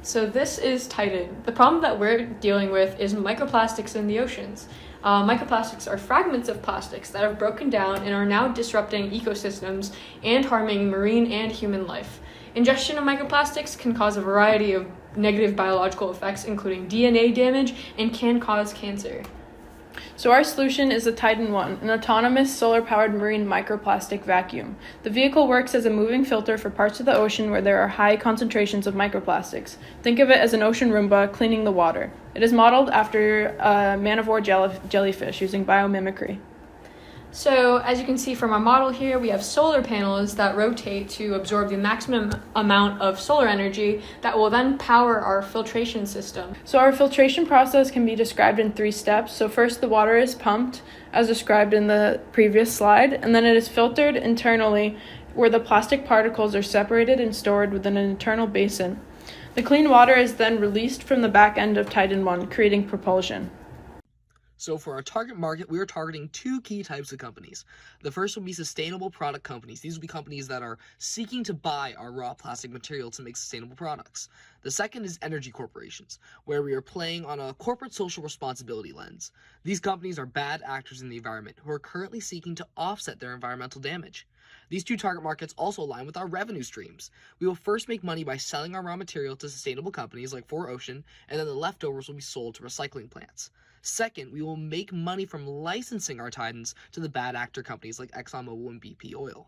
So this is Tidan. The problem that we're dealing with is microplastics in the oceans. Microplastics are fragments of plastics that have broken down and are now disrupting ecosystems and harming marine and human life. Ingestion of microplastics can cause a variety of negative biological effects, including DNA damage, and can cause cancer. So our solution is the Tidan 1, an autonomous solar-powered marine microplastic vacuum. The vehicle works as a moving filter for parts of the ocean where there are high concentrations of microplastics. Think of it as an ocean Roomba cleaning the water. It is modeled after a man-of-war jellyfish using biomimicry. So as you can see from our model here, we have solar panels that rotate to absorb the maximum amount of solar energy that will then power our filtration system. So our filtration process can be described in 3 steps. So first, the water is pumped, as described in the previous slide, and then it is filtered internally, where the plastic particles are separated and stored within an internal basin. The clean water is then released from the back end of Tidan 1, creating propulsion. So for our target market, we are targeting 2 key types of companies. The first will be sustainable product companies. These will be companies that are seeking to buy our raw plastic material to make sustainable products. The second is energy corporations, where we are playing on a corporate social responsibility lens. These companies are bad actors in the environment who are currently seeking to offset their environmental damage. These 2 target markets also align with our revenue streams. We will first make money by selling our raw material to sustainable companies like 4Ocean, and then the leftovers will be sold to recycling plants. Second, we will make money from licensing our Tidans to the bad actor companies like ExxonMobil and BP Oil.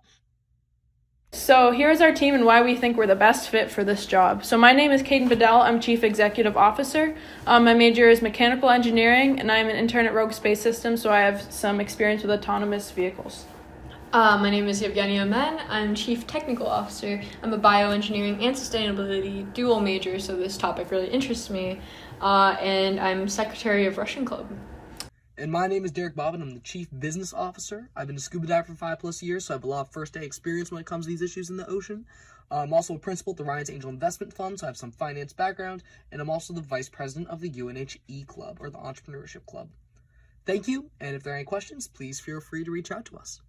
So here's our team and why we think we're the best fit for this job. So my name is Caden Bedell. I'm Chief Executive Officer. My major is mechanical engineering, and I'm an intern at Rogue Space Systems, so I have some experience with autonomous vehicles. My name is Yevgenia Men. I'm Chief Technical Officer. I'm a bioengineering and sustainability dual major, so this topic really interests me. And I'm Secretary of Russian Club. And my name is Derek Bobbin. I'm the Chief Business Officer. I've been a scuba diver for 5+ years, so I have a lot of first-day experience when it comes to these issues in the ocean. I'm also a principal at the Ryan's Angel Investment Fund, so I have some finance background, and I'm also the Vice President of the UNHE Club, or the Entrepreneurship Club. Thank you, and if there are any questions, please feel free to reach out to us.